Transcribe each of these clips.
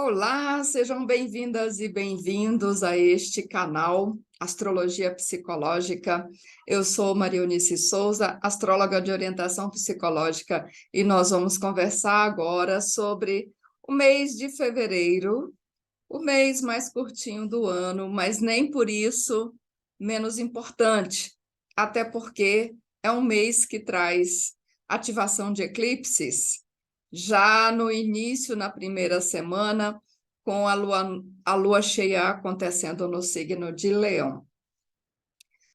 Olá, sejam bem-vindas e bem-vindos a este canal Astrologia Psicológica. Eu sou Marionice Souza, astróloga de orientação psicológica, e nós vamos conversar agora sobre o mês de fevereiro, o mês mais curtinho do ano, mas nem por isso menos importante, até porque é um mês que traz ativação de eclipses já no início, na primeira semana, com a lua cheia acontecendo no signo de Leão.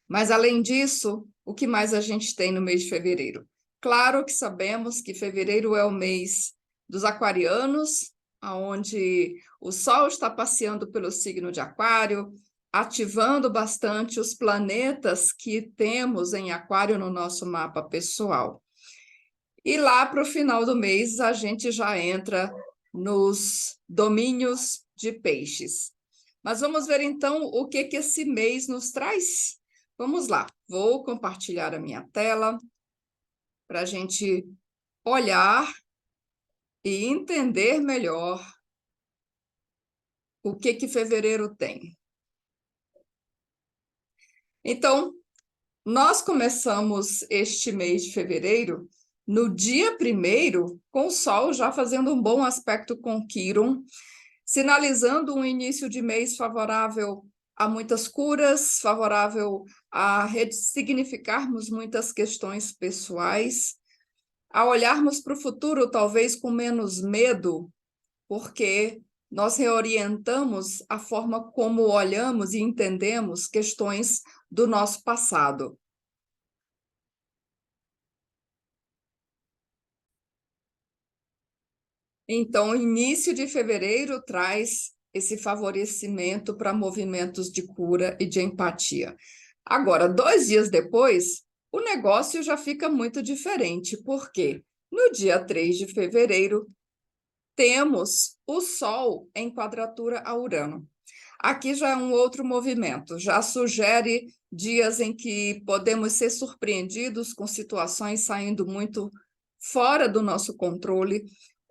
Mas, além disso, o que mais a gente tem no mês de fevereiro? Claro que sabemos que fevereiro é o mês dos aquarianos, onde o Sol está passeando pelo signo de Aquário, ativando bastante os planetas que temos em Aquário no nosso mapa pessoal. E lá para o final do mês, a gente já entra nos domínios de peixes. Mas vamos ver então o que esse mês nos traz? Vamos lá, vou compartilhar a minha tela para a gente olhar e entender melhor o que fevereiro tem. Então, nós começamos este mês de fevereiro no dia 1º, com o Sol já fazendo um bom aspecto com Quirón, sinalizando um início de mês favorável a muitas curas, favorável a ressignificarmos muitas questões pessoais, a olharmos para o futuro talvez com menos medo, porque nós reorientamos a forma como olhamos e entendemos questões do nosso passado. Então, o início de fevereiro traz esse favorecimento para movimentos de cura e de empatia. Agora, 2 dias depois, o negócio já fica muito diferente, porque no dia 3 de fevereiro, temos o Sol em quadratura a Urano. Aqui já é um outro movimento, já sugere dias em que podemos ser surpreendidos com situações saindo muito fora do nosso controle,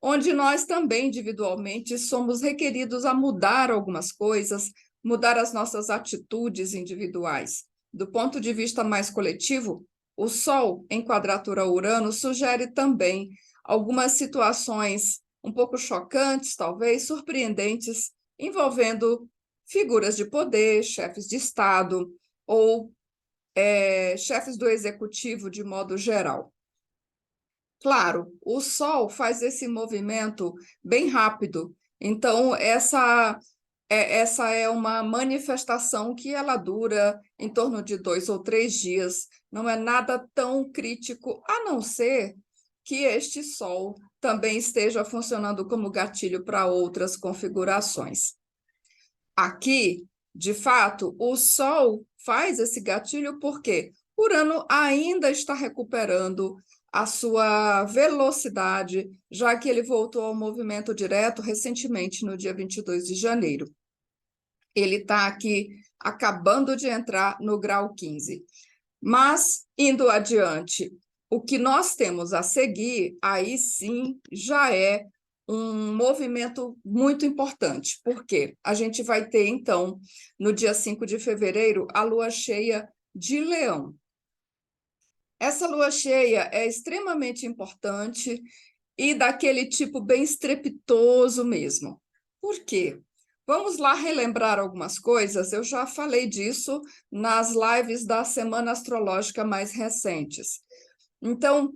onde nós também individualmente somos requeridos a mudar algumas coisas, mudar as nossas atitudes individuais. Do ponto de vista mais coletivo, o Sol em quadratura a Urano sugere também algumas situações um pouco chocantes, talvez surpreendentes, envolvendo figuras de poder, chefes de Estado ou chefes do executivo de modo geral. Claro, o Sol faz esse movimento bem rápido, então essa é uma manifestação que ela dura em torno de 2 ou 3 dias, não é nada tão crítico, a não ser que este Sol também esteja funcionando como gatilho para outras configurações. Aqui, de fato, o Sol faz esse gatilho porque Urano ainda está recuperando a sua velocidade, já que ele voltou ao movimento direto recentemente, no dia 22 de janeiro. Ele está aqui acabando de entrar no grau 15. Mas, indo adiante, o que nós temos a seguir, aí sim, já é um movimento muito importante, porque a gente vai ter, então, no dia 5 de fevereiro, a lua cheia de Leão. Essa lua cheia é extremamente importante e daquele tipo bem estrepitoso mesmo. Por quê? Vamos lá relembrar algumas coisas. Eu já falei disso nas lives da Semana Astrológica mais recentes. Então,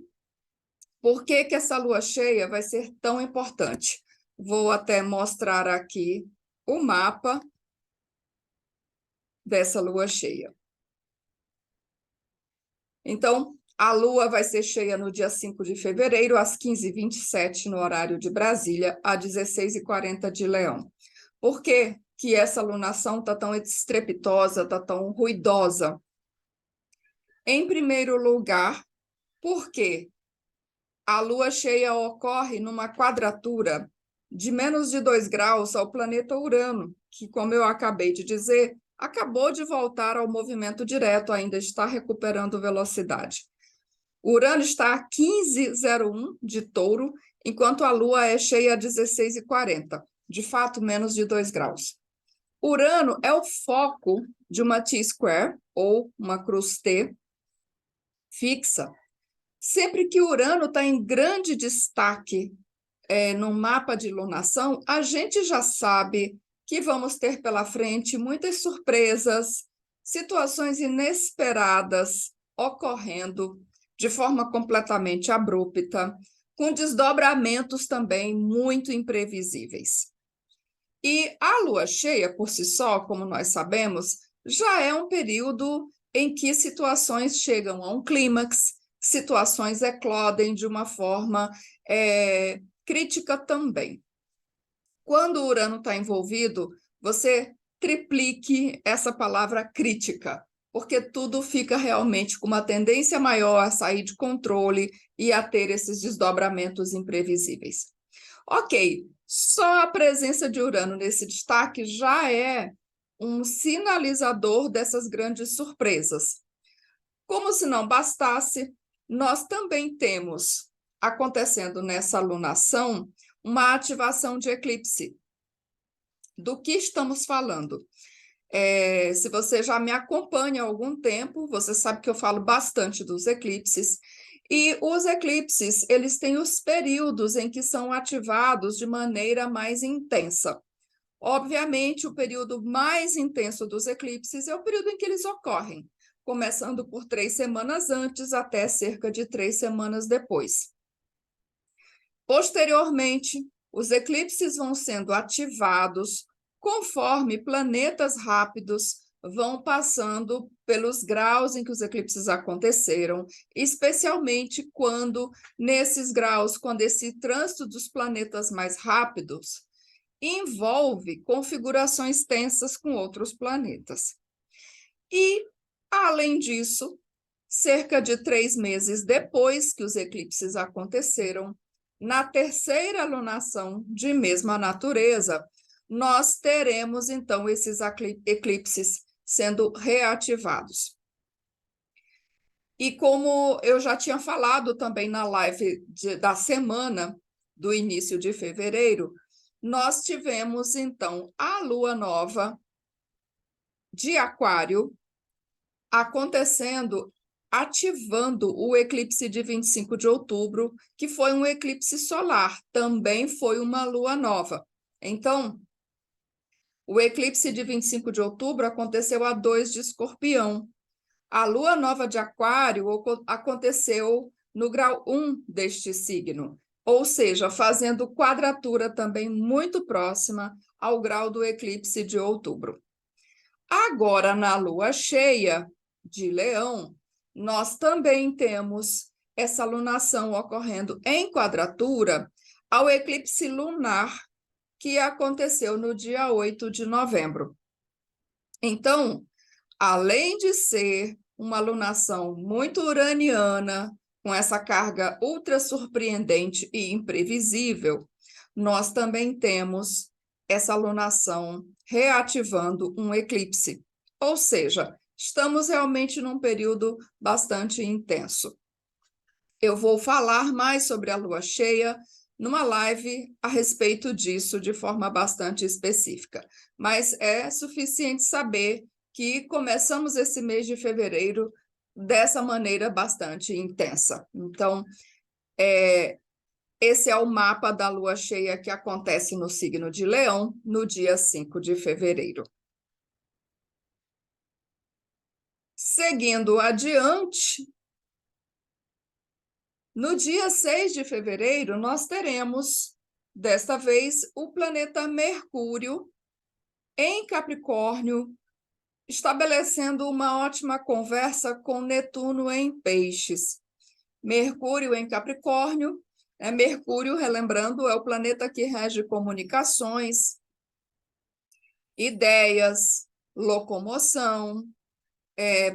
por que essa lua cheia vai ser tão importante? Vou até mostrar aqui o mapa dessa lua cheia. Então, a lua vai ser cheia no dia 5 de fevereiro, às 15h27, no horário de Brasília, às 16h40 de Leão. Por que essa lunação está tão estrepitosa, está tão ruidosa? Em primeiro lugar, porque a lua cheia ocorre numa quadratura de menos de 2 graus ao planeta Urano, que, como eu acabei de dizer, acabou de voltar ao movimento direto, ainda está recuperando velocidade. Urano está a 15,01 de Touro, enquanto a Lua é cheia a 16,40. de fato, menos de 2 graus. Urano é o foco de uma T-square, ou uma cruz T, fixa. Sempre que Urano está em grande destaque no mapa de lunação, a gente já sabe que vamos ter pela frente muitas surpresas, situações inesperadas ocorrendo de forma completamente abrupta, com desdobramentos também muito imprevisíveis. E a lua cheia, por si só, como nós sabemos, já é um período em que situações chegam a um clímax, situações eclodem de uma forma crítica também. Quando o Urano está envolvido, você triplique essa palavra crítica, porque tudo fica realmente com uma tendência maior a sair de controle e a ter esses desdobramentos imprevisíveis. Ok, só a presença de Urano nesse destaque já é um sinalizador dessas grandes surpresas. Como se não bastasse, nós também temos, acontecendo nessa lunação, uma ativação de eclipse. Do que estamos falando? Se você já me acompanha há algum tempo, você sabe que eu falo bastante dos eclipses, e os eclipses, eles têm os períodos em que são ativados de maneira mais intensa. Obviamente, o período mais intenso dos eclipses é o período em que eles ocorrem, começando por 3 semanas antes até cerca de 3 semanas depois. Posteriormente, os eclipses vão sendo ativados conforme planetas rápidos vão passando pelos graus em que os eclipses aconteceram, especialmente quando, nesses graus, quando esse trânsito dos planetas mais rápidos envolve configurações tensas com outros planetas. E, além disso, cerca de 3 meses depois que os eclipses aconteceram, na terceira lunação de mesma natureza, nós teremos, então, esses eclipses sendo reativados. E como eu já tinha falado também na live da semana do início de fevereiro, nós tivemos, então, a lua nova de Aquário acontecendo, ativando o eclipse de 25 de outubro, que foi um eclipse solar, também foi uma lua nova. Então, o eclipse de 25 de outubro aconteceu a 2 de Escorpião. A lua nova de Aquário aconteceu no grau 1 deste signo, ou seja, fazendo quadratura também muito próxima ao grau do eclipse de outubro. Agora, na lua cheia de Leão, nós também temos essa lunação ocorrendo em quadratura ao eclipse lunar que aconteceu no dia 8 de novembro. Então, além de ser uma lunação muito uraniana, com essa carga ultra surpreendente e imprevisível, nós também temos essa lunação reativando um eclipse. Ou seja, estamos realmente num período bastante intenso. Eu vou falar mais sobre a lua cheia numa live a respeito disso de forma bastante específica, mas é suficiente saber que começamos esse mês de fevereiro dessa maneira bastante intensa. Então, esse é o mapa da lua cheia que acontece no signo de Leão no dia 5 de fevereiro. Seguindo adiante, no dia 6 de fevereiro, nós teremos, desta vez, o planeta Mercúrio em Capricórnio, estabelecendo uma ótima conversa com Netuno em Peixes. Mercúrio em Capricórnio, Mercúrio, relembrando, é o planeta que rege comunicações, ideias, locomoção,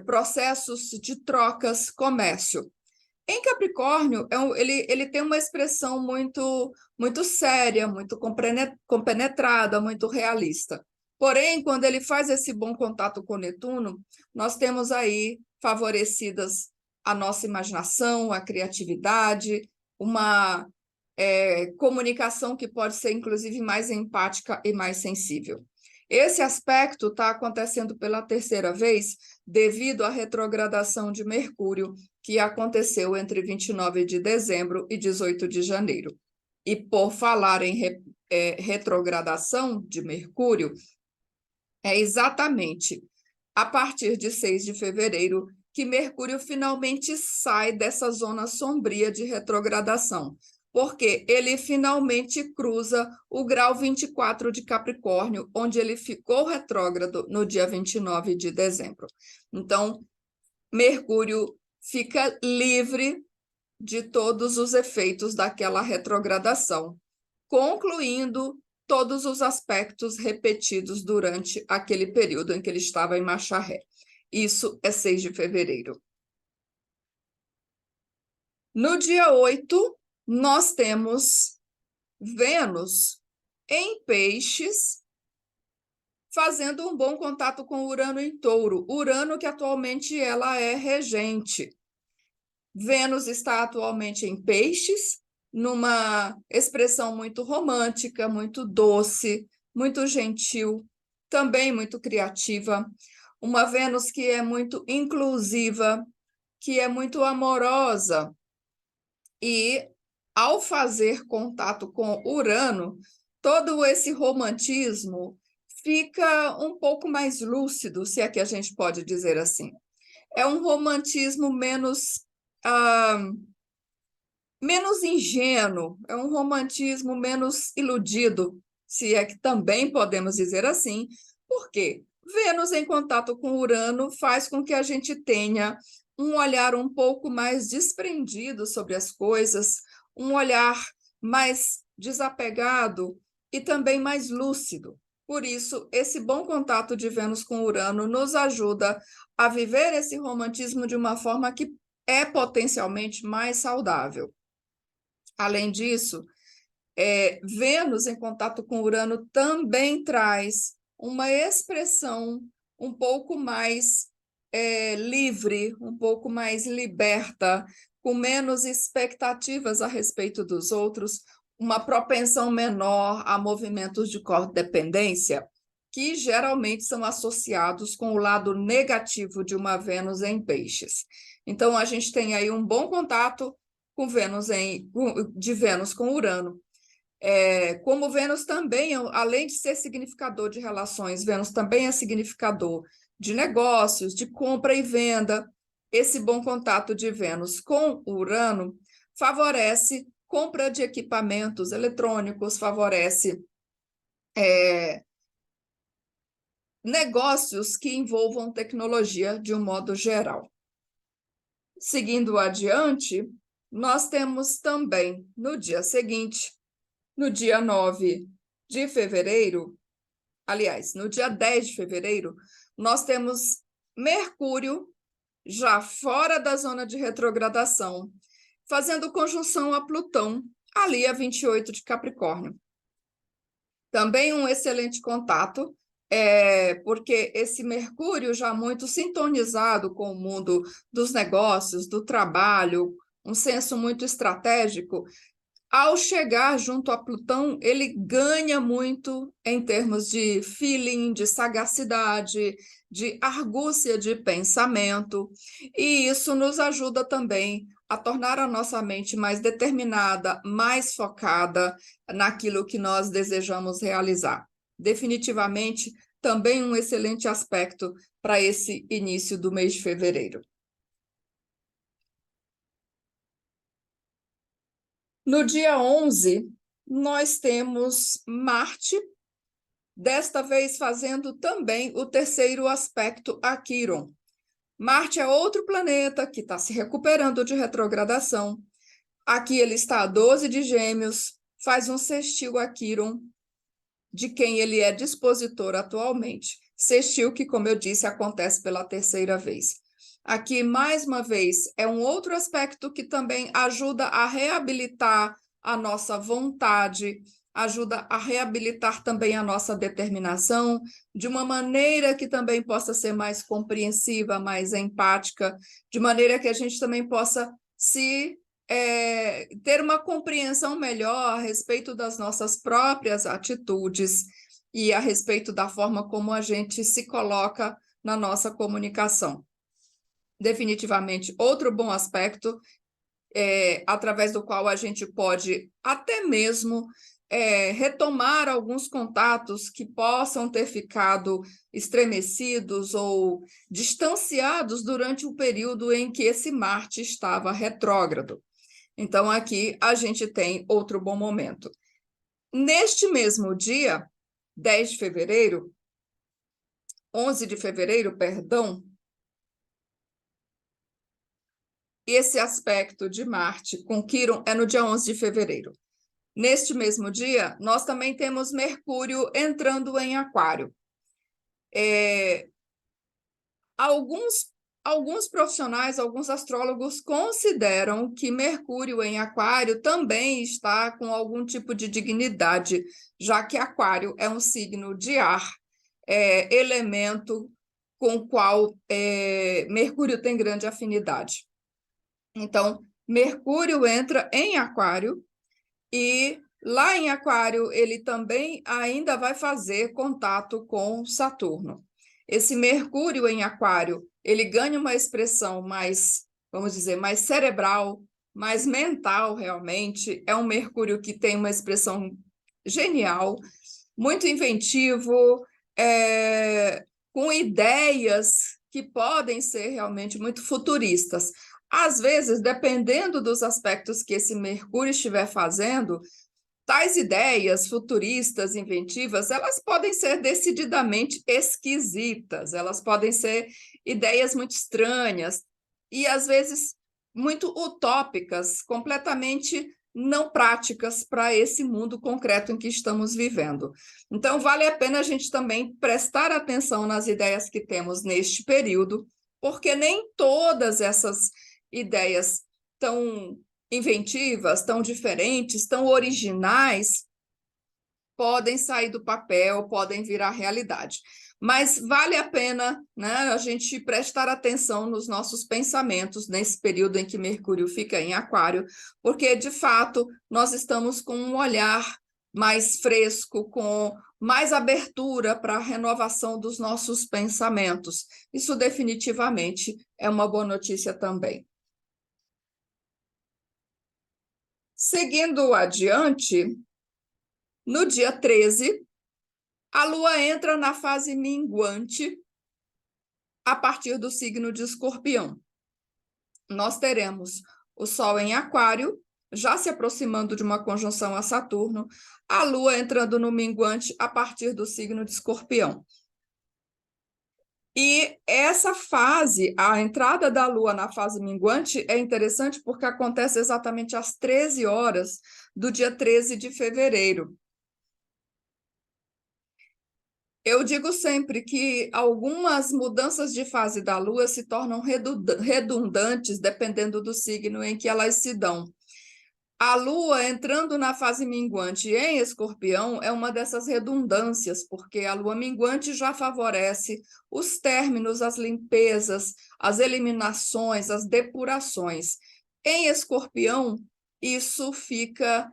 processos de trocas, comércio. Em Capricórnio, ele tem uma expressão muito séria, muito compenetrada, muito realista. Porém, quando ele faz esse bom contato com Netuno, nós temos aí favorecidas a nossa imaginação, a criatividade, uma comunicação que pode ser, inclusive, mais empática e mais sensível. Esse aspecto está acontecendo pela terceira vez devido à retrogradação de Mercúrio, que aconteceu entre 29 de dezembro e 18 de janeiro. E por falar em retrogradação de Mercúrio, é exatamente a partir de 6 de fevereiro que Mercúrio finalmente sai dessa zona sombria de retrogradação, porque ele finalmente cruza o grau 24 de Capricórnio, onde ele ficou retrógrado no dia 29 de dezembro. Então, Mercúrio fica livre de todos os efeitos daquela retrogradação, concluindo todos os aspectos repetidos durante aquele período em que ele estava em marcha ré. Isso é 6 de fevereiro. No dia 8, nós temos Vênus em Peixes, fazendo um bom contato com Urano em Touro. Urano que atualmente ela é regente. Vênus está atualmente em Peixes, numa expressão muito romântica, muito doce, muito gentil, também muito criativa. Uma Vênus que é muito inclusiva, que é muito amorosa. E, ao fazer contato com Urano, todo esse romantismo fica um pouco mais lúcido, se é que a gente pode dizer assim. É um romantismo menos ingênuo, é um romantismo menos iludido, se é que também podemos dizer assim, porque Vênus em contato com Urano faz com que a gente tenha um olhar um pouco mais desprendido sobre as coisas, um olhar mais desapegado e também mais lúcido. Por isso, esse bom contato de Vênus com Urano nos ajuda a viver esse romantismo de uma forma que é potencialmente mais saudável. Além disso, Vênus em contato com Urano também traz uma expressão um pouco mais livre, um pouco mais liberta, com menos expectativas a respeito dos outros, uma propensão menor a movimentos de codependência, que geralmente são associados com o lado negativo de uma Vênus em Peixes. Então, a gente tem aí um bom contato com de Vênus com Urano. Como Vênus também, além de ser significador de relações, Vênus também é significador de negócios, de compra e venda. Esse bom contato de Vênus com Urano favorece compra de equipamentos eletrônicos, favorece negócios que envolvam tecnologia de um modo geral. Seguindo adiante, nós temos também, no dia seguinte, no dia 9 de fevereiro, aliás, no dia 10 de fevereiro, nós temos Mercúrio já fora da zona de retrogradação, fazendo conjunção a Plutão, ali a 28 de Capricórnio. Também um excelente contato, porque esse Mercúrio já muito sintonizado com o mundo dos negócios, do trabalho, um senso muito estratégico, ao chegar junto a Plutão, ele ganha muito em termos de feeling, de sagacidade, de argúcia de pensamento, e isso nos ajuda também a tornar a nossa mente mais determinada, mais focada naquilo que nós desejamos realizar. Definitivamente, também um excelente aspecto para esse início do mês de fevereiro. No dia 11, nós temos Marte, desta vez fazendo também o terceiro aspecto a Quirón. Marte é outro planeta que está se recuperando de retrogradação. Aqui ele está a 12 de Gêmeos, faz um sextil a Quirón, de quem ele é dispositor atualmente. Sextil que, como eu disse, acontece pela terceira vez. Aqui, mais uma vez, é um outro aspecto que também ajuda a reabilitar a nossa vontade, ajuda a reabilitar também a nossa determinação, de uma maneira que também possa ser mais compreensiva, mais empática, de maneira que a gente também possa se ter uma compreensão melhor a respeito das nossas próprias atitudes e a respeito da forma como a gente se coloca na nossa comunicação. Definitivamente, outro bom aspecto através do qual a gente pode até mesmo retomar alguns contatos que possam ter ficado estremecidos ou distanciados durante o período em que esse Marte estava retrógrado. Então, aqui a gente tem outro bom momento. Neste mesmo dia, 10 de fevereiro, 11 de fevereiro, perdão, esse aspecto de Marte com Quirón é no dia 11 de fevereiro. Neste mesmo dia, nós também temos Mercúrio entrando em Aquário. Alguns profissionais, alguns astrólogos consideram que Mercúrio em Aquário também está com algum tipo de dignidade, já que Aquário é um signo de ar, elemento com o qual Mercúrio tem grande afinidade. Então, Mercúrio entra em Aquário e lá em Aquário ele também ainda vai fazer contato com Saturno. Esse Mercúrio em Aquário, ele ganha uma expressão mais, vamos dizer, mais cerebral, mais mental realmente. É um Mercúrio que tem uma expressão genial, muito inventivo, com ideias que podem ser realmente muito futuristas. Às vezes, dependendo dos aspectos que esse Mercúrio estiver fazendo, tais ideias futuristas, inventivas, elas podem ser decididamente esquisitas, elas podem ser ideias muito estranhas e, às vezes, muito utópicas, completamente não práticas para esse mundo concreto em que estamos vivendo. Então, vale a pena a gente também prestar atenção nas ideias que temos neste período, porque nem todas essas ideias tão inventivas, tão diferentes, tão originais, podem sair do papel, podem virar realidade. Mas vale a pena, né, a gente prestar atenção nos nossos pensamentos nesse período em que Mercúrio fica em Aquário, porque, de fato, nós estamos com um olhar mais fresco, com mais abertura para a renovação dos nossos pensamentos. Isso definitivamente é uma boa notícia também. Seguindo adiante, no dia 13, a Lua entra na fase minguante a partir do signo de Escorpião. Nós teremos o Sol em Aquário, já se aproximando de uma conjunção a Saturno, a Lua entrando no minguante a partir do signo de Escorpião. E essa fase, a entrada da Lua na fase minguante, é interessante porque acontece exatamente às 13 horas do dia 13 de fevereiro. Eu digo sempre que algumas mudanças de fase da Lua se tornam redundantes dependendo do signo em que elas se dão. A Lua entrando na fase minguante em Escorpião é uma dessas redundâncias, porque a Lua minguante já favorece os términos, as limpezas, as eliminações, as depurações. Em Escorpião, isso fica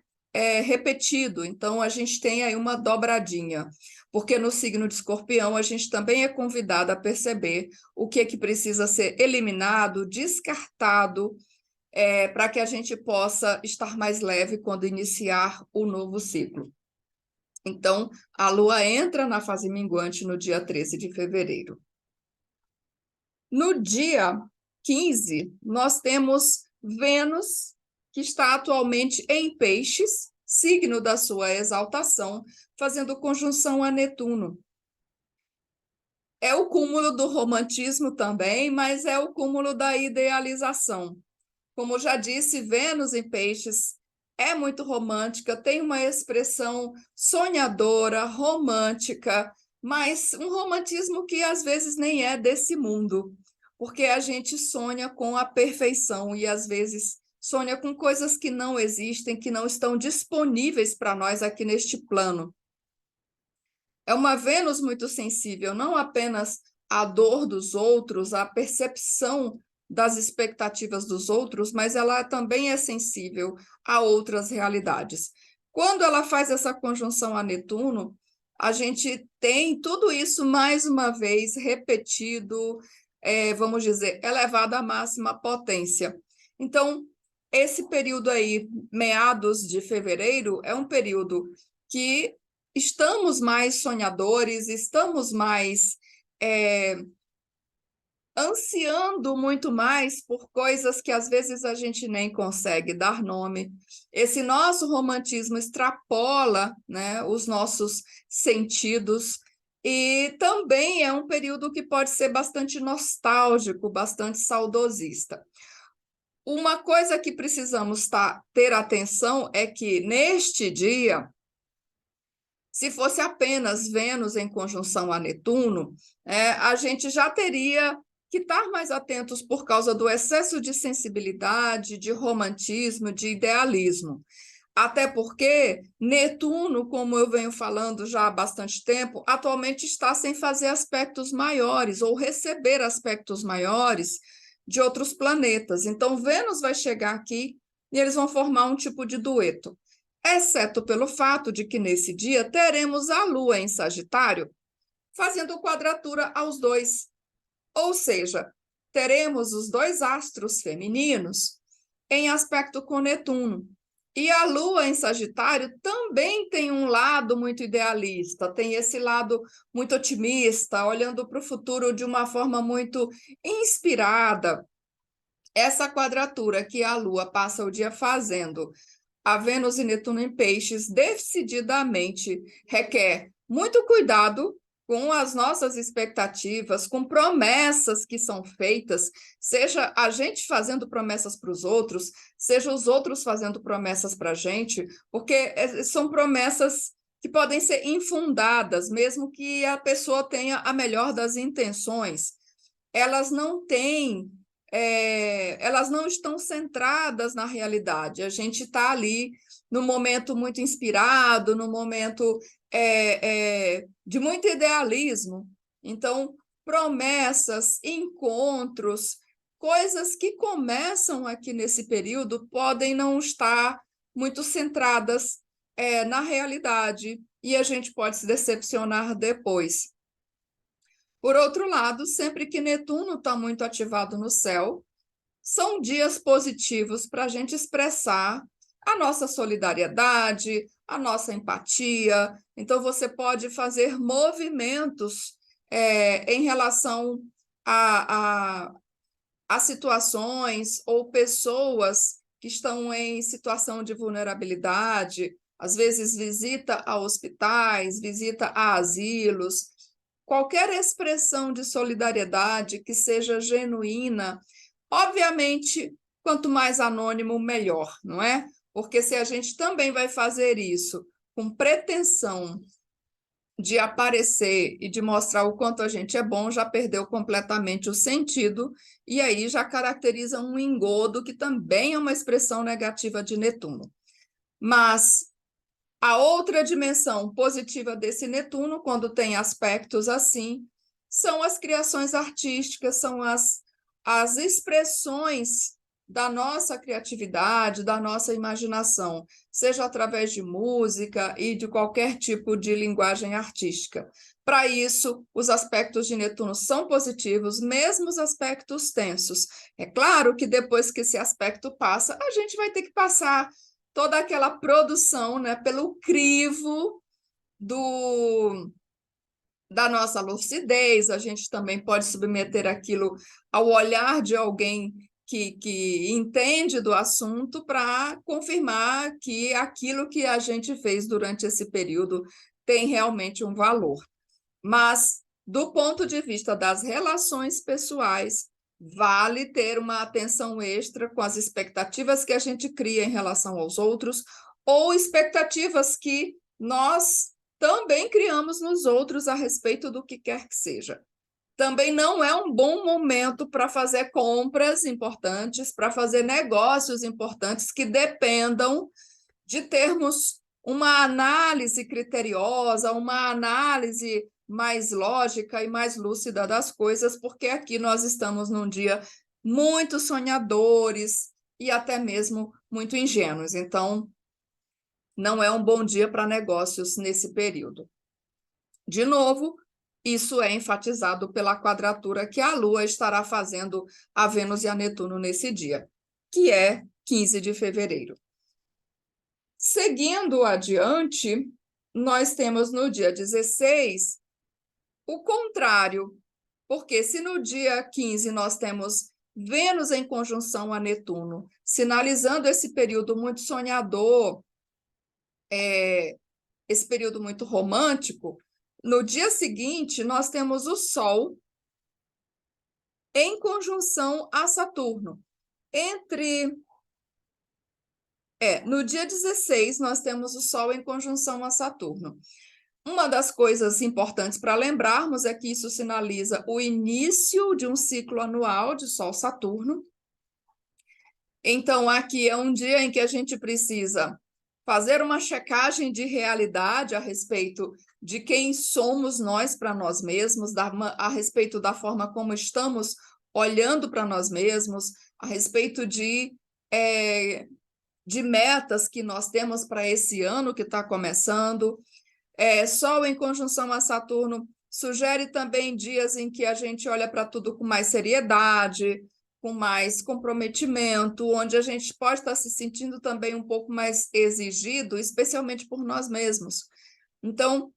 repetido, então a gente tem aí uma dobradinha, porque no signo de Escorpião a gente também é convidado a perceber o que precisa ser eliminado, descartado, para que a gente possa estar mais leve quando iniciar o novo ciclo. Então, a Lua entra na fase minguante no dia 13 de fevereiro. No dia 15, nós temos Vênus, que está atualmente em Peixes, signo da sua exaltação, fazendo conjunção a Netuno. É o cúmulo do romantismo também, mas é o cúmulo da idealização. Como já disse, Vênus em Peixes é muito romântica, tem uma expressão sonhadora, romântica, mas um romantismo que às vezes nem é desse mundo, porque a gente sonha com a perfeição e às vezes sonha com coisas que não existem, que não estão disponíveis para nós aqui neste plano. É uma Vênus muito sensível, não apenas à dor dos outros, à percepção das expectativas dos outros, mas ela também é sensível a outras realidades. Quando ela faz essa conjunção a Netuno, a gente tem tudo isso mais uma vez repetido, vamos dizer, elevado à máxima potência. Então, esse período aí, meados de fevereiro, é um período que estamos mais sonhadores, estamos mais ansiando muito mais por coisas que às vezes a gente nem consegue dar nome. Esse nosso romantismo extrapola, né, os nossos sentidos, e também é um período que pode ser bastante nostálgico, bastante saudosista. Uma coisa que precisamos ter atenção é que neste dia, se fosse apenas Vênus em conjunção a Netuno, a gente já teria que estar mais atentos por causa do excesso de sensibilidade, de romantismo, de idealismo. Até porque Netuno, como eu venho falando já há bastante tempo, atualmente está sem fazer aspectos maiores ou receber aspectos maiores de outros planetas. Então, Vênus vai chegar aqui e eles vão formar um tipo de dueto. Exceto pelo fato de que nesse dia teremos a Lua em Sagitário fazendo quadratura aos dois. Ou seja, teremos os dois astros femininos em aspecto com Netuno. E a Lua em Sagitário também tem um lado muito idealista, tem esse lado muito otimista, olhando para o futuro de uma forma muito inspirada. Essa quadratura que a Lua passa o dia fazendo a Vênus e Netuno em Peixes decididamente requer muito cuidado com as nossas expectativas, com promessas que são feitas, seja a gente fazendo promessas para os outros, seja os outros fazendo promessas para a gente, porque são promessas que podem ser infundadas, mesmo que a pessoa tenha a melhor das intenções. Elas não têm elas não estão centradas na realidade. A gente está ali num momento muito inspirado, num momento de muito idealismo. Então, promessas, encontros, coisas que começam aqui nesse período podem não estar muito centradas na realidade e a gente pode se decepcionar depois. Por outro lado, sempre que Netuno está muito ativado no céu, são dias positivos para a gente expressar a nossa solidariedade, a nossa empatia. Então, você pode fazer movimentos em relação a situações ou pessoas que estão em situação de vulnerabilidade, às vezes visita a hospitais, visita a asilos. Qualquer expressão de solidariedade que seja genuína, obviamente, quanto mais anônimo, melhor, não é? Porque se a gente também vai fazer isso com pretensão de aparecer e de mostrar o quanto a gente é bom, já perdeu completamente o sentido, e aí já caracteriza um engodo, que também é uma expressão negativa de Netuno. Mas a outra dimensão positiva desse Netuno, quando tem aspectos assim, são as criações artísticas, são as expressões da nossa criatividade, da nossa imaginação, seja através de música e de qualquer tipo de linguagem artística. Para isso, os aspectos de Netuno são positivos, mesmo os aspectos tensos. É claro que depois que esse aspecto passa, a gente vai ter que passar toda aquela produção, né, pelo crivo da nossa lucidez. A gente também pode submeter aquilo ao olhar de alguém que entende do assunto, para confirmar que aquilo que a gente fez durante esse período tem realmente um valor. Mas, do ponto de vista das relações pessoais, vale ter uma atenção extra com as expectativas que a gente cria em relação aos outros, ou expectativas que nós também criamos nos outros a respeito do que quer que seja. Também não é um bom momento para fazer compras importantes, para fazer negócios importantes que dependam de termos uma análise criteriosa, uma análise mais lógica e mais lúcida das coisas, porque aqui nós estamos num dia muito sonhadores e até mesmo muito ingênuos. Então, não é um bom dia para negócios nesse período. De novo, isso é enfatizado pela quadratura que a Lua estará fazendo a Vênus e a Netuno nesse dia, que é 15 de fevereiro. Seguindo adiante, nós temos no dia 16 o contrário, porque se no dia 15 nós temos Vênus em conjunção a Netuno, sinalizando esse período muito sonhador, esse período muito romântico, no dia seguinte nós temos o Sol em conjunção a Saturno. No dia 16, nós temos o Sol em conjunção a Saturno. Uma das coisas importantes para lembrarmos é que isso sinaliza o início de um ciclo anual de Sol-Saturno. Então, aqui é um dia em que a gente precisa fazer uma checagem de realidade a respeito de quem somos nós para nós mesmos, a respeito da forma como estamos olhando para nós mesmos, a respeito de metas que nós temos para esse ano que está começando. Sol em conjunção a Saturno sugere também dias em que a gente olha para tudo com mais seriedade, com mais comprometimento, onde a gente pode estar se sentindo também um pouco mais exigido, especialmente por nós mesmos. Então,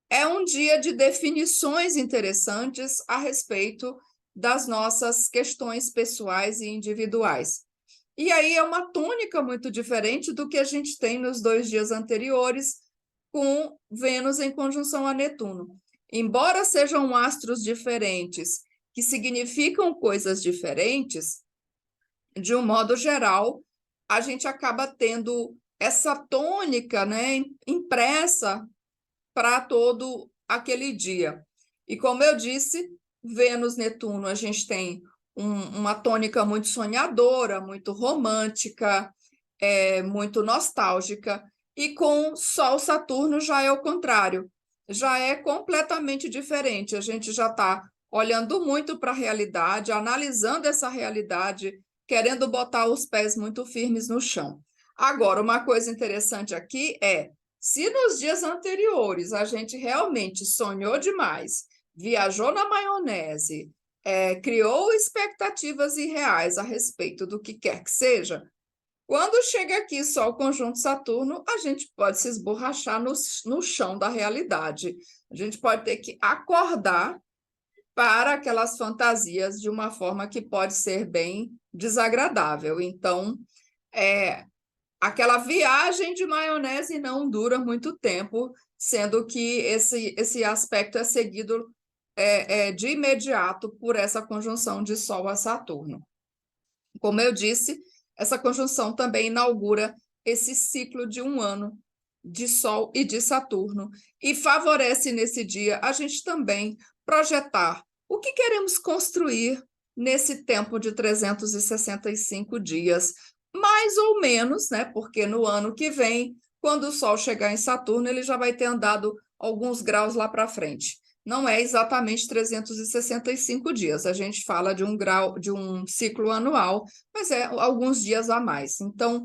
é um dia de definições interessantes a respeito das nossas questões pessoais e individuais. E aí é uma tônica muito diferente do que a gente tem nos 2 dias anteriores, com Vênus em conjunção a Netuno. Embora sejam astros diferentes, que significam coisas diferentes, de um modo geral, a gente acaba tendo essa tônica, né, impressa para todo aquele dia. E como eu disse, Vênus-Netuno, a gente tem uma tônica muito sonhadora, muito romântica, muito nostálgica, e com Sol-Saturno já é o contrário, já é completamente diferente. A gente já está olhando muito para a realidade, analisando essa realidade, querendo botar os pés muito firmes no chão. Agora, uma coisa interessante aqui é, se nos dias anteriores a gente realmente sonhou demais, viajou na maionese, criou expectativas irreais a respeito do que quer que seja, quando chega aqui só o conjunto Saturno, a gente pode se esborrachar no chão da realidade. A gente pode ter que acordar para aquelas fantasias de uma forma que pode ser bem desagradável. Então, aquela viagem de maionese não dura muito tempo, sendo que esse aspecto é seguido de imediato por essa conjunção de Sol a Saturno. Como eu disse, essa conjunção também inaugura esse ciclo de um ano de Sol e de Saturno e favorece nesse dia a gente também projetar o que queremos construir nesse tempo de 365 dias, mais ou menos, né? Porque no ano que vem, quando o Sol chegar em Saturno, ele já vai ter andado alguns graus lá para frente. Não é exatamente 365 dias, a gente fala de um ciclo anual, mas é alguns dias a mais. Então,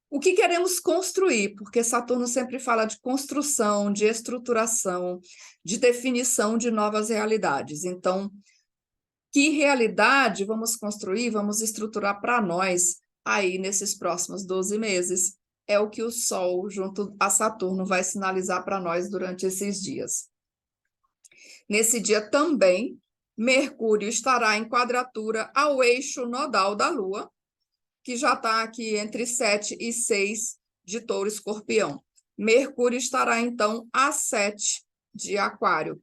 o que queremos construir? Porque Saturno sempre fala de construção, de estruturação, de definição de novas realidades. Então, que realidade vamos construir, vamos estruturar para nós aí nesses próximos 12 meses? É o que o Sol, junto a Saturno, vai sinalizar para nós durante esses dias. Nesse dia também, Mercúrio estará em quadratura ao eixo nodal da Lua, que já está aqui entre 7 e 6 de Touro e Escorpião. Mercúrio estará, então, a 7 de Aquário.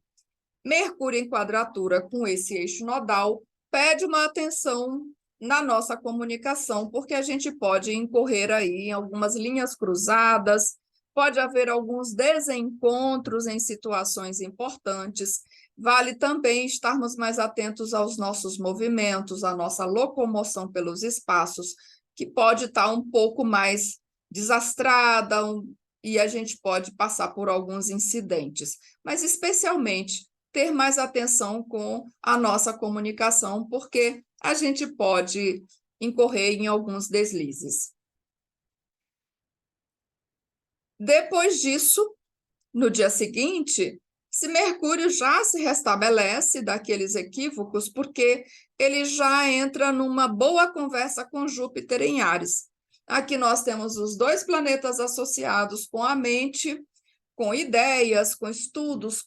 Mercúrio em quadratura com esse eixo nodal pede uma atenção na nossa comunicação, porque a gente pode incorrer aí em algumas linhas cruzadas, pode haver alguns desencontros em situações importantes. Vale também estarmos mais atentos aos nossos movimentos, à nossa locomoção pelos espaços, que pode estar um pouco mais desastrada, e a gente pode passar por alguns incidentes, mas especialmente ter mais atenção com a nossa comunicação, porque a gente pode incorrer em alguns deslizes. Depois disso, no dia seguinte, se Mercúrio já se restabelece daqueles equívocos, porque ele já entra numa boa conversa com Júpiter em Áries. Aqui nós temos os dois planetas associados com a mente, com ideias, com estudos,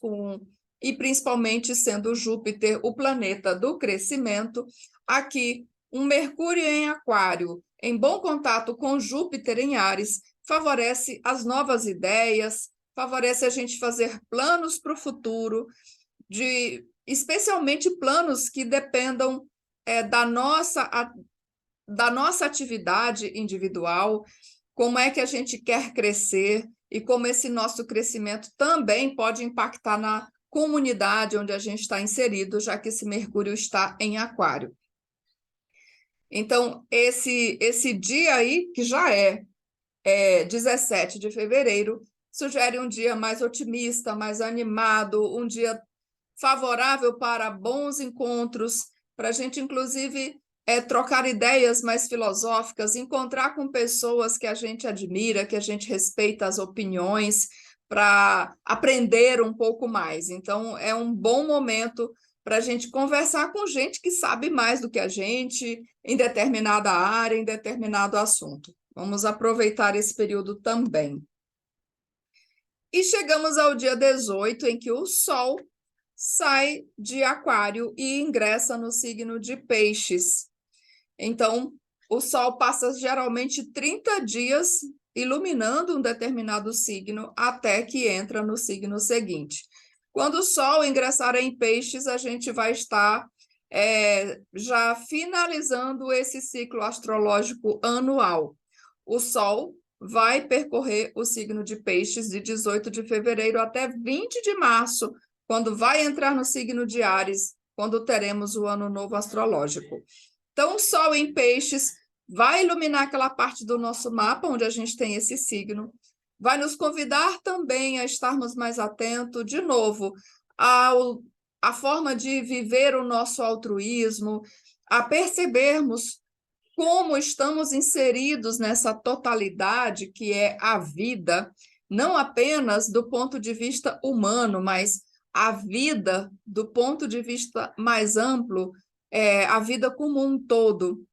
e principalmente sendo Júpiter o planeta do crescimento. Aqui, um Mercúrio em Aquário, em bom contato com Júpiter em Áries, favorece as novas ideias, favorece a gente fazer planos para o futuro, especialmente planos que dependam da nossa atividade individual, como é que a gente quer crescer e como esse nosso crescimento também pode impactar na comunidade onde a gente está inserido, já que esse Mercúrio está em Aquário. Então, esse dia aí, que já é 17 de fevereiro, sugere um dia mais otimista, mais animado, um dia favorável para bons encontros, para a gente, inclusive, trocar ideias mais filosóficas, encontrar com pessoas que a gente admira, que a gente respeita as opiniões, para aprender um pouco mais. Então, é um bom momento para a gente conversar com gente que sabe mais do que a gente em determinada área, em determinado assunto. Vamos aproveitar esse período também. E chegamos ao dia 18, em que o Sol sai de Aquário e ingressa no signo de Peixes. Então, o Sol passa geralmente 30 dias iluminando um determinado signo até que entra no signo seguinte. Quando o Sol ingressar em Peixes, a gente vai estar já finalizando esse ciclo astrológico anual. O Sol vai percorrer o signo de Peixes de 18 de fevereiro até 20 de março, quando vai entrar no signo de Áries, quando teremos o ano novo astrológico. Então, o Sol em Peixes vai iluminar aquela parte do nosso mapa onde a gente tem esse signo, vai nos convidar também a estarmos mais atentos, de novo, à forma de viver o nosso altruísmo, a percebermos como estamos inseridos nessa totalidade que é a vida, não apenas do ponto de vista humano, mas a vida do ponto de vista mais amplo, a vida como um todo.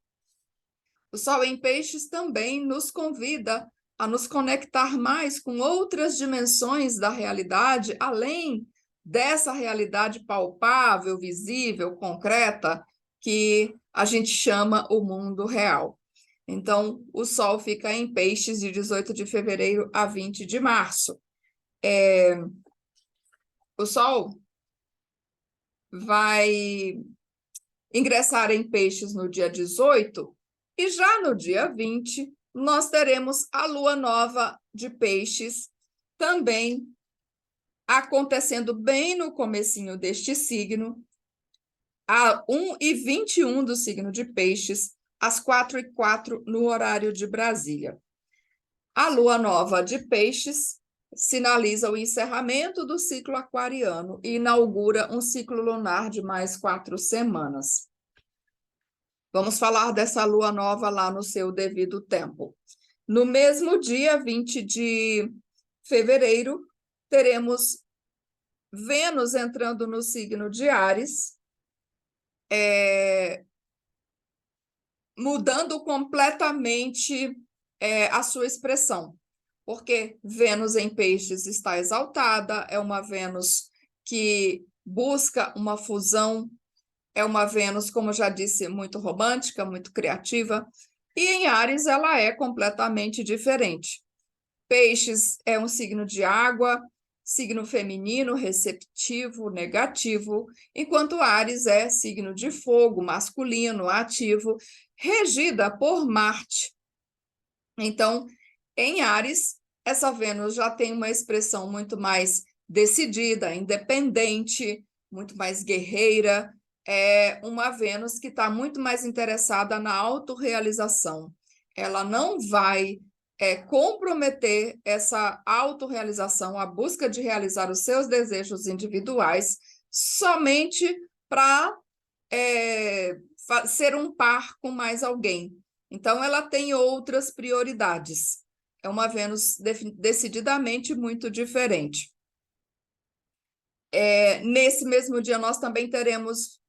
O Sol em Peixes também nos convida a nos conectar mais com outras dimensões da realidade, além dessa realidade palpável, visível, concreta, que a gente chama o mundo real. Então, o Sol fica em Peixes de 18 de fevereiro a 20 de março. O Sol vai ingressar em Peixes no dia 18, e já no dia 20, nós teremos a Lua Nova de Peixes, também acontecendo bem no comecinho deste signo, a 1h21 do signo de Peixes, às 4h04 no horário de Brasília. A Lua Nova de Peixes sinaliza o encerramento do ciclo aquariano e inaugura um ciclo lunar de mais 4 semanas. Vamos falar dessa lua nova lá no seu devido tempo. No mesmo dia, 20 de fevereiro, teremos Vênus entrando no signo de Áries, mudando completamente a sua expressão, porque Vênus em Peixes está exaltada, é uma Vênus que busca uma fusão, é uma Vênus, como já disse, muito romântica, muito criativa, e em Áries ela é completamente diferente. Peixes é um signo de água, signo feminino, receptivo, negativo, enquanto Áries é signo de fogo, masculino, ativo, regida por Marte. Então, em Áries, essa Vênus já tem uma expressão muito mais decidida, independente, muito mais guerreira, é uma Vênus que está muito mais interessada na autorrealização. Ela não vai comprometer essa autorrealização, a busca de realizar os seus desejos individuais, somente para ser um par com mais alguém. Então, ela tem outras prioridades. É uma Vênus decididamente muito diferente. Nesse mesmo dia, nós também teremos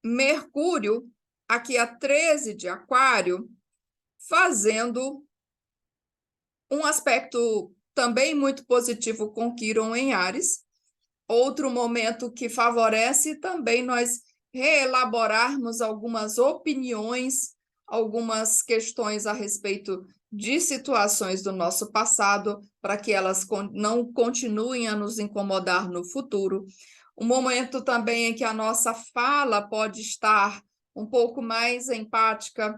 Mercúrio, aqui a 13 de Aquário, fazendo um aspecto também muito positivo com Quirón em Áries. Outro momento que favorece também nós reelaborarmos algumas opiniões, algumas questões a respeito de situações do nosso passado, para que elas não continuem a nos incomodar no futuro. Um momento também em que a nossa fala pode estar um pouco mais empática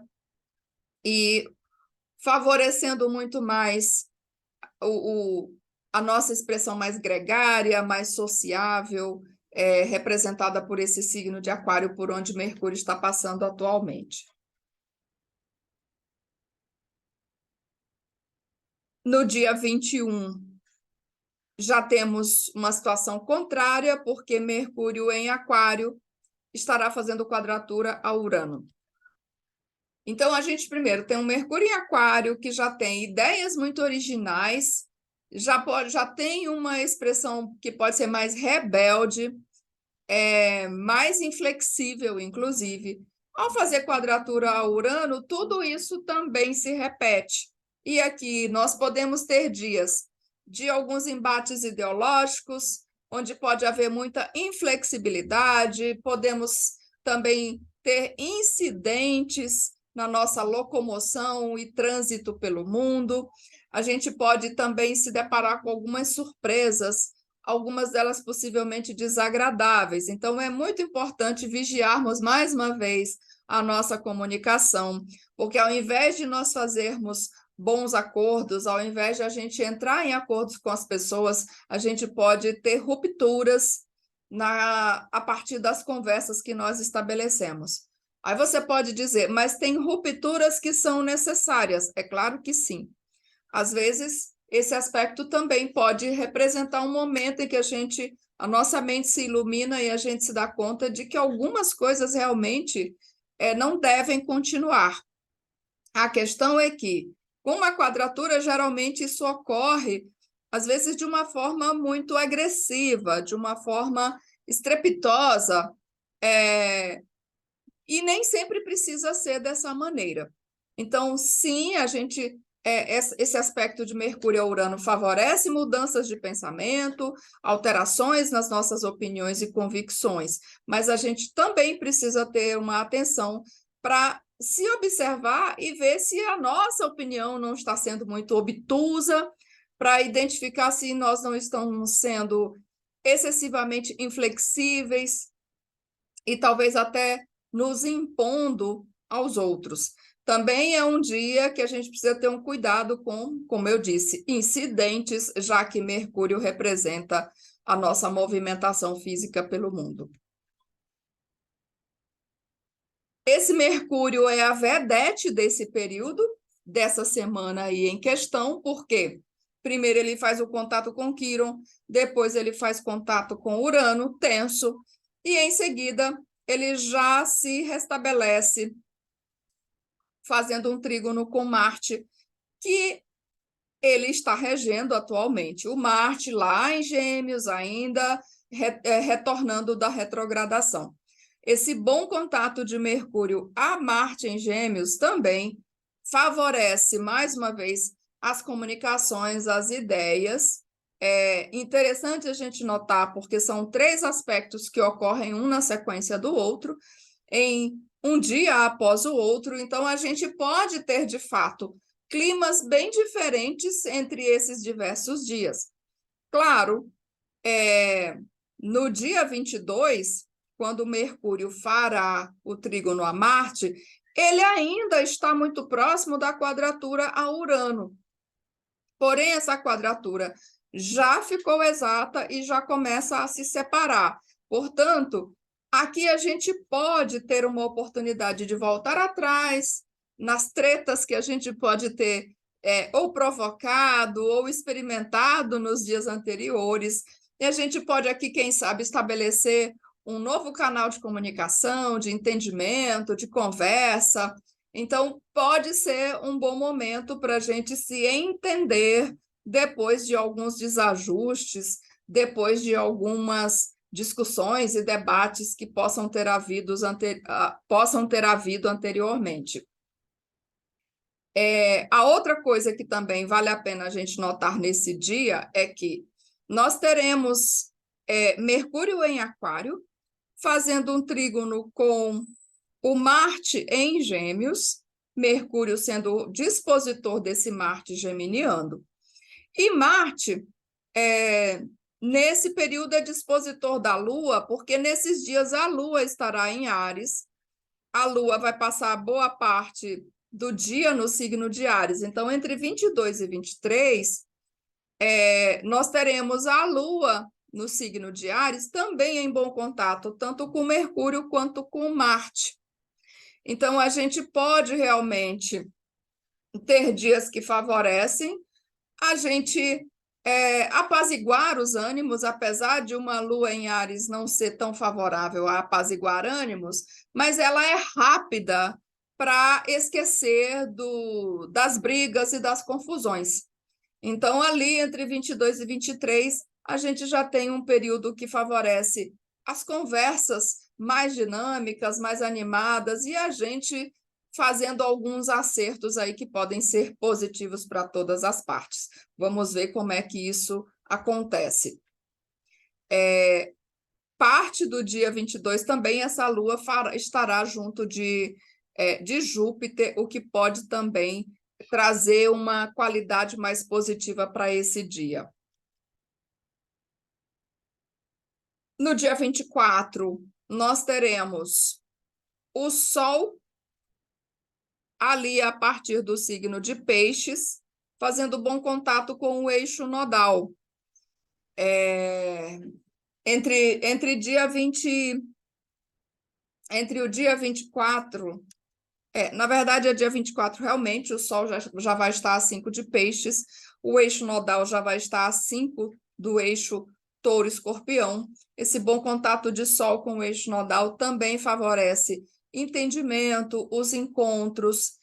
e favorecendo muito mais a nossa expressão mais gregária, mais sociável, representada por esse signo de Aquário, por onde Mercúrio está passando atualmente. No dia 21, já temos uma situação contrária, porque Mercúrio em Aquário estará fazendo quadratura a Urano. Então, a gente primeiro tem um Mercúrio em Aquário, que já tem ideias muito originais, já tem uma expressão que pode ser mais rebelde, mais inflexível, inclusive. Ao fazer quadratura a Urano, tudo isso também se repete. E aqui nós podemos ter dias de alguns embates ideológicos, onde pode haver muita inflexibilidade, podemos também ter incidentes na nossa locomoção e trânsito pelo mundo. A gente pode também se deparar com algumas surpresas, algumas delas possivelmente desagradáveis. Então, é muito importante vigiarmos mais uma vez a nossa comunicação, porque ao invés de nós fazermos bons acordos, ao invés de a gente entrar em acordos com as pessoas, a gente pode ter rupturas a partir das conversas que nós estabelecemos. Aí você pode dizer, mas tem rupturas que são necessárias. É claro que sim. Às vezes, esse aspecto também pode representar um momento em que a nossa mente se ilumina e a gente se dá conta de que algumas coisas realmente não devem continuar. A questão é que, com uma quadratura, geralmente isso ocorre, às vezes, de uma forma muito agressiva, de uma forma estrepitosa, e nem sempre precisa ser dessa maneira. Então, sim, esse aspecto de Mercúrio a Urano favorece mudanças de pensamento, alterações nas nossas opiniões e convicções, mas a gente também precisa ter uma atenção para se observar e ver se a nossa opinião não está sendo muito obtusa, para identificar se nós não estamos sendo excessivamente inflexíveis e talvez até nos impondo aos outros. Também é um dia que a gente precisa ter um cuidado com, como eu disse, incidentes, já que Mercúrio representa a nossa movimentação física pelo mundo. Esse Mercúrio é a vedete desse período, dessa semana aí em questão, porque primeiro ele faz o contato com Quirón, depois ele faz contato com Urano, tenso, e em seguida ele já se restabelece fazendo um trígono com Marte, que ele está regendo atualmente. O Marte lá em Gêmeos, ainda retornando da retrogradação. Esse bom contato de Mercúrio a Marte em Gêmeos também favorece, mais uma vez, as comunicações, as ideias. É interessante a gente notar, porque são 3 aspectos que ocorrem um na sequência do outro, em um dia após o outro, então a gente pode ter, de fato, climas bem diferentes entre esses diversos dias. Claro, no dia 22, quando Mercúrio fará o trígono a Marte, ele ainda está muito próximo da quadratura a Urano. Porém, essa quadratura já ficou exata e já começa a se separar. Portanto, aqui a gente pode ter uma oportunidade de voltar atrás nas tretas que a gente pode ter ou provocado ou experimentado nos dias anteriores. E a gente pode aqui, quem sabe, estabelecer um novo canal de comunicação, de entendimento, de conversa. Então, pode ser um bom momento para a gente se entender depois de alguns desajustes, depois de algumas discussões e debates que possam ter havido anteriormente. A outra coisa que também vale a pena a gente notar nesse dia é que nós teremos Mercúrio em Aquário, fazendo um trígono com o Marte em Gêmeos, Mercúrio sendo o dispositor desse Marte geminiano. E Marte, nesse período, é dispositor da Lua, porque nesses dias a Lua estará em Áries, a Lua vai passar boa parte do dia no signo de Áries. Então, entre 22 e 23, nós teremos a Lua no signo de Áries também em bom contato, tanto com Mercúrio quanto com Marte. Então, a gente pode realmente ter dias que favorecem a gente apaziguar os ânimos, apesar de uma Lua em Áries não ser tão favorável a apaziguar ânimos, mas ela é rápida para esquecer das brigas e das confusões. Então, ali entre 22 e 23, a gente já tem um período que favorece as conversas mais dinâmicas, mais animadas, e a gente fazendo alguns acertos aí que podem ser positivos para todas as partes. Vamos ver como é que isso acontece. Parte do dia 22 também essa Lua estará junto de Júpiter, o que pode também trazer uma qualidade mais positiva para esse dia. No dia 24, nós teremos o Sol ali a partir do signo de Peixes, fazendo bom contato com o eixo nodal. Entre o dia 24, na verdade é dia 24 realmente, o Sol já vai estar a 5 de Peixes, o eixo nodal já vai estar a 5 do eixo Touro-Escorpião. Esse bom contato de Sol com o eixo nodal também favorece entendimento, os encontros,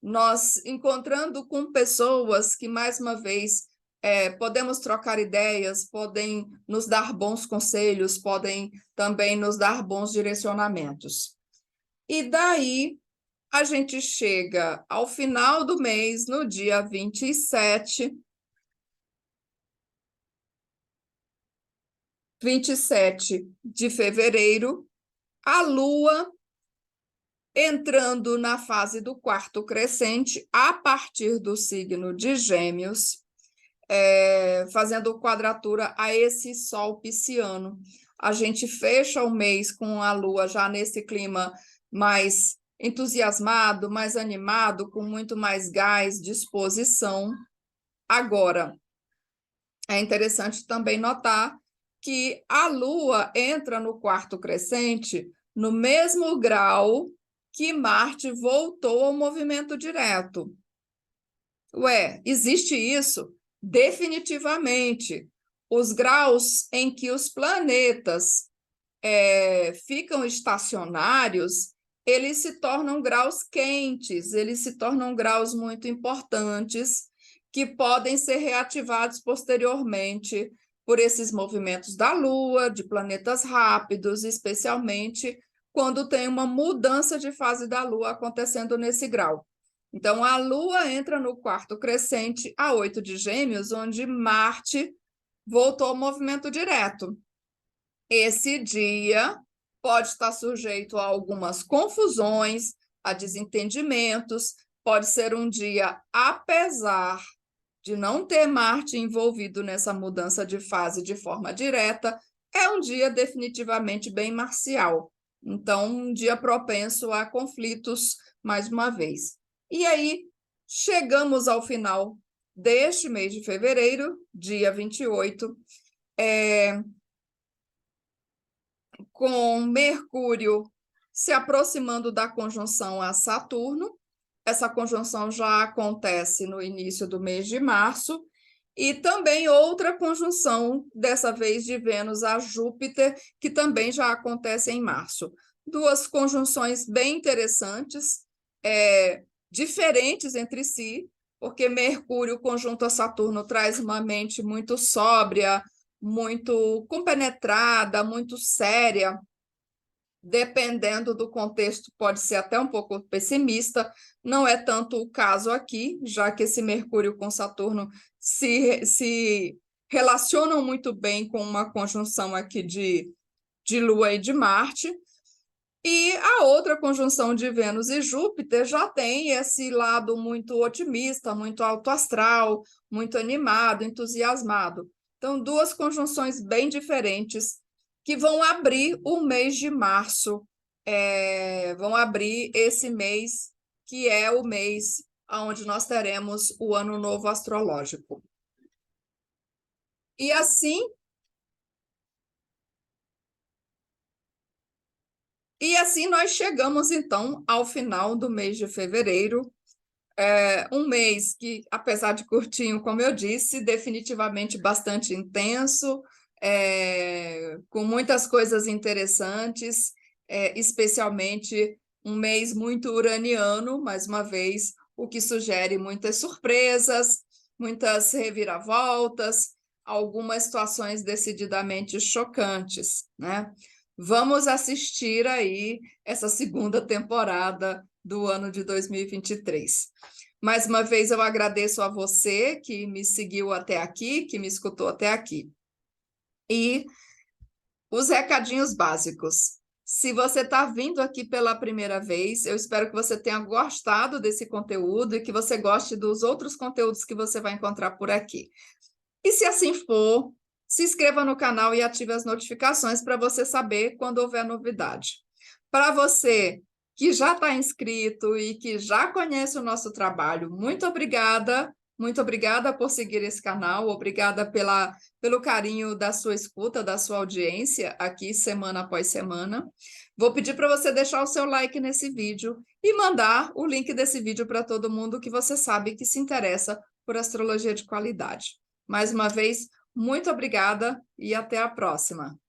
nós encontrando com pessoas que, mais uma vez, podemos trocar ideias, podem nos dar bons conselhos, podem também nos dar bons direcionamentos. E daí a gente chega ao final do mês, no dia 27 de fevereiro, a Lua entrando na fase do quarto crescente, a partir do signo de Gêmeos, fazendo quadratura a esse Sol pisciano. A gente fecha o mês com a Lua já nesse clima mais entusiasmado, mais animado, com muito mais gás, disposição. Agora, é interessante também notar que a Lua entra no quarto crescente no mesmo grau que Marte voltou ao movimento direto. Existe isso? Definitivamente. Os graus em que os planetas ficam estacionários, eles se tornam graus quentes, eles se tornam graus muito importantes que podem ser reativados posteriormente por esses movimentos da Lua, de planetas rápidos, especialmente quando tem uma mudança de fase da Lua acontecendo nesse grau. Então, a Lua entra no quarto crescente a 8 de Gêmeos, onde Marte voltou ao movimento direto. Esse dia pode estar sujeito a algumas confusões, a desentendimentos, pode ser um dia, apesar de não ter Marte envolvido nessa mudança de fase de forma direta, é um dia definitivamente bem marcial. Então, um dia propenso a conflitos, mais uma vez. E aí, chegamos ao final deste mês de fevereiro, dia 28, com Mercúrio se aproximando da conjunção a Saturno. Essa conjunção já acontece no início do mês de março, E também outra conjunção, dessa vez de Vênus a Júpiter, que também já acontece em março. Duas conjunções bem interessantes, diferentes entre si, porque Mercúrio conjunto a Saturno traz uma mente muito sóbria, muito compenetrada, muito séria, dependendo do contexto, pode ser até um pouco pessimista, não é tanto o caso aqui, já que esse Mercúrio com Saturno se relacionam muito bem com uma conjunção aqui de Lua e de Marte, e a outra conjunção de Vênus e Júpiter já tem esse lado muito otimista, muito alto astral, muito animado, entusiasmado. Então, duas conjunções bem diferentes que vão abrir o mês de março, vão abrir esse mês, que é o mês onde nós teremos o Ano Novo Astrológico. E assim nós chegamos, então, ao final do mês de fevereiro, um mês que, apesar de curtinho, como eu disse, definitivamente bastante intenso, com muitas coisas interessantes, especialmente um mês muito uraniano, mais uma vez, o que sugere muitas surpresas, muitas reviravoltas, algumas situações decididamente chocantes, né? Vamos assistir aí essa segunda temporada do ano de 2023. Mais uma vez, eu agradeço a você que me seguiu até aqui, que me escutou até aqui. E os recadinhos básicos. Se você está vindo aqui pela primeira vez, eu espero que você tenha gostado desse conteúdo e que você goste dos outros conteúdos que você vai encontrar por aqui. E se assim for, se inscreva no canal e ative as notificações para você saber quando houver novidade. Para você que já está inscrito e que já conhece o nosso trabalho, muito obrigada por seguir esse canal, obrigada pelo carinho da sua escuta, da sua audiência aqui semana após semana. Vou pedir para você deixar o seu like nesse vídeo e mandar o link desse vídeo para todo mundo que você sabe que se interessa por astrologia de qualidade. Mais uma vez, muito obrigada e até a próxima.